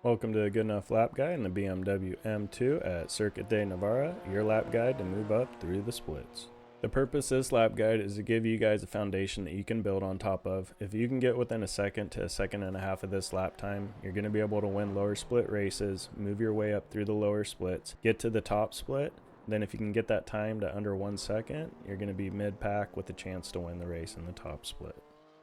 Welcome to the Good Enough Lap Guide in the BMW M2 at Circuito De Navarra, your lap guide to move up through the splits. The purpose of this lap guide is to give you guys a foundation that you can build on top of. If you can get within a second to a second and a half of this lap time, you're going to be able to win lower split races, move your way up through the lower splits, get to the top split. Then if you can get that time to under 1 second, you're going to be mid-pack with a chance to win the race in the top split.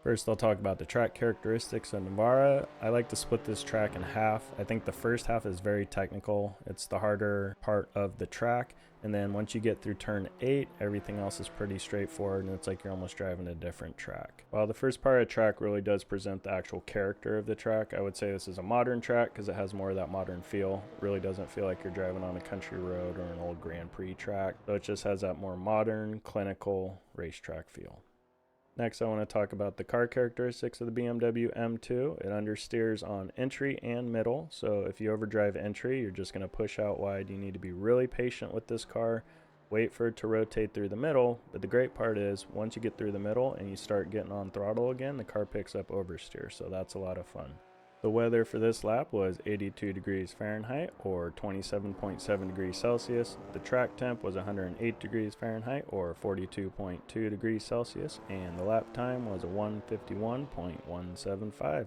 First, I'll talk about the track characteristics of Navarra. I like to split this track in half. I think the first half is very technical. It's the harder part of the track. And then once you get through turn 8, everything else is pretty straightforward and it's like you're almost driving a different track. While the first part of the track really does present the actual character of the track, I would say this is a modern track because it has more of that modern feel. It really doesn't feel like you're driving on a country road or an old Grand Prix track. So it just has that more modern, clinical racetrack feel. Next, I want to talk about the car characteristics of the BMW M2. It understeers on entry and middle, so if you overdrive entry, you're just going to push out wide. You need to be really patient with this car, wait for it to rotate through the middle, but the great part is once you get through the middle and you start getting on throttle again, the car picks up oversteer, so that's a lot of fun. The weather for this lap was 82 degrees Fahrenheit or 27.7 degrees Celsius. The track temp was 108 degrees Fahrenheit or 42.2 degrees Celsius. And the lap time was a 151.175.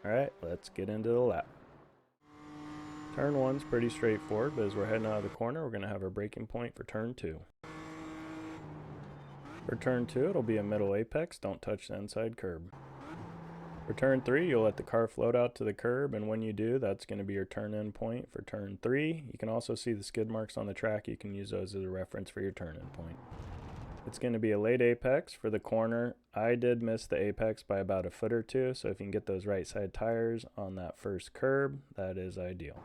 Alright, let's get into the lap. Turn 1's pretty straightforward, but as we're heading out of the corner, we're going to have our braking point for turn 2. For turn 2, it'll be a middle apex, don't touch the inside curb. For turn 3, you'll let the car float out to the curb, and when you do, that's going to be your turn-in point for turn 3. You can also see the skid marks on the track. You can use those as a reference for your turn-in point. It's going to be a late apex for the corner. I did miss the apex by about a foot or two, so if you can get those right side tires on that first curb, that is ideal.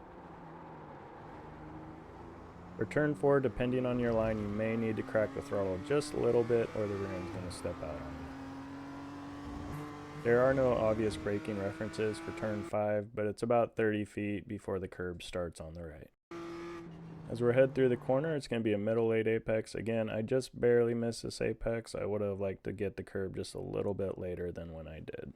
For turn 4, depending on your line, you may need to crack the throttle just a little bit or the rear end's going to step out on you. There are no obvious braking references for turn 5, but it's about 30 feet before the curb starts on the right. As we're heading through the corner, it's going to be a middle late apex. Again, I just barely missed this apex. I would have liked to get the curb just a little bit later than when I did.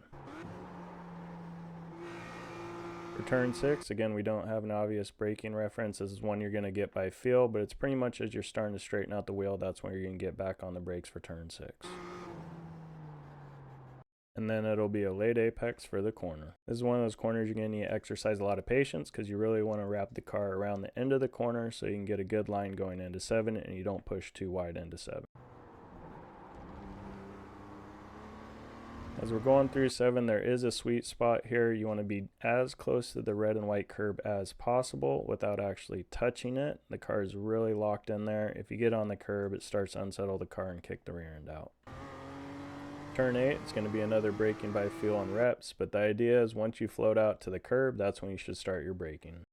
For turn 6, again, we don't have an obvious braking reference. This is one you're going to get by feel, but it's pretty much as you're starting to straighten out the wheel, that's when you're going to get back on the brakes for turn 6. And then it'll be a late apex for the corner. This is one of those corners you're going to need to exercise a lot of patience because you really want to wrap the car around the end of the corner so you can get a good line going into 7 and you don't push too wide into 7. As we're going through 7, there is a sweet spot here. You want to be as close to the red and white curb as possible without actually touching it. The car is really locked in there. If you get on the curb, it starts to unsettle the car and kick the rear end out. Turn 8, it's going to be another braking by feel and reps, but the idea is once you float out to the curb, that's when you should start your braking.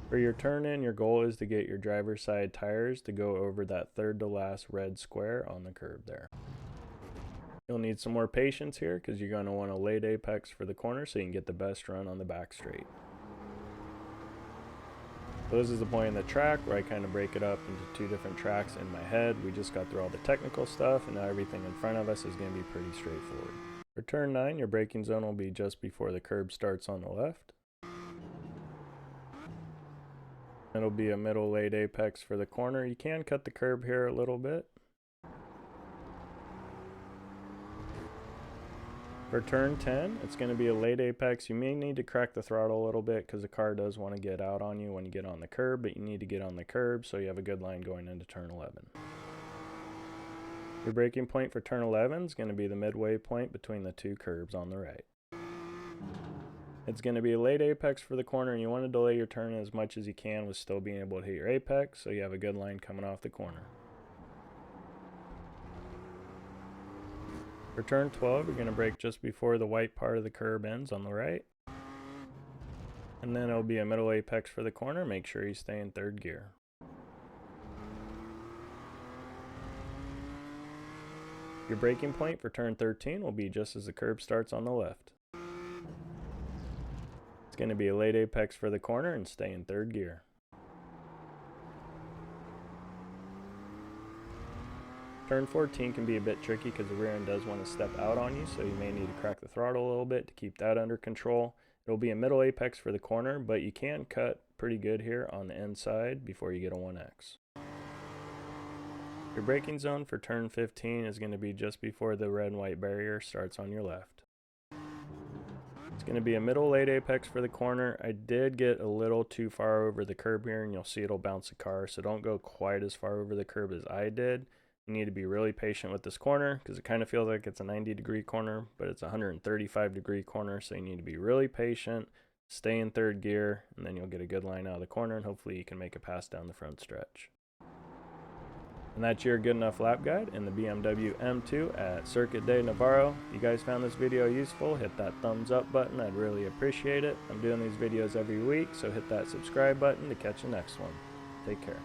For your turn in, your goal is to get your driver's side tires to go over that third to last red square on the curb there. You'll need some more patience here because you're going to want a late apex for the corner so you can get the best run on the back straight. So this is the point in the track where I kind of break it up into 2 different tracks in my head. We just got through all the technical stuff and now everything in front of us is going to be pretty straightforward. For turn 9, your braking zone will be just before the curb starts on the left. It'll be a middle late apex for the corner. You can cut the curb here a little bit. For turn 10, it's going to be a late apex. You may need to crack the throttle a little bit because the car does want to get out on you when you get on the curb, but you need to get on the curb so you have a good line going into turn 11. Your braking point for turn 11 is going to be the midway point between the 2 curbs on the right. It's going to be a late apex for the corner, and you want to delay your turn as much as you can with still being able to hit your apex so you have a good line coming off the corner. For turn 12, you're going to brake just before the white part of the curb ends on the right. And then it'll be a middle apex for the corner. Make sure you stay in 3rd gear. Your braking point for turn 13 will be just as the curb starts on the left. It's going to be a late apex for the corner and stay in 3rd gear. Turn 14 can be a bit tricky because the rear end does want to step out on you, so you may need to crack the throttle a little bit to keep that under control. It'll be a middle apex for the corner, but you can cut pretty good here on the inside before you get a 1X. Your braking zone for turn 15 is going to be just before the red and white barrier starts on your left. It's going to be a middle late apex for the corner. I did get a little too far over the curb here, and you'll see it'll bounce the car, so don't go quite as far over the curb as I did. You need to be really patient with this corner because it kind of feels like it's a 90-degree corner, but it's a 135-degree corner, so you need to be really patient, stay in third gear, and then you'll get a good line out of the corner, and hopefully you can make a pass down the front stretch. And that's your good enough lap guide in the BMW M2 at Circuito De Navarra. If you guys found this video useful, hit that thumbs up button. I'd really appreciate it. I'm doing these videos every week, so hit that subscribe button to catch the next one. Take care.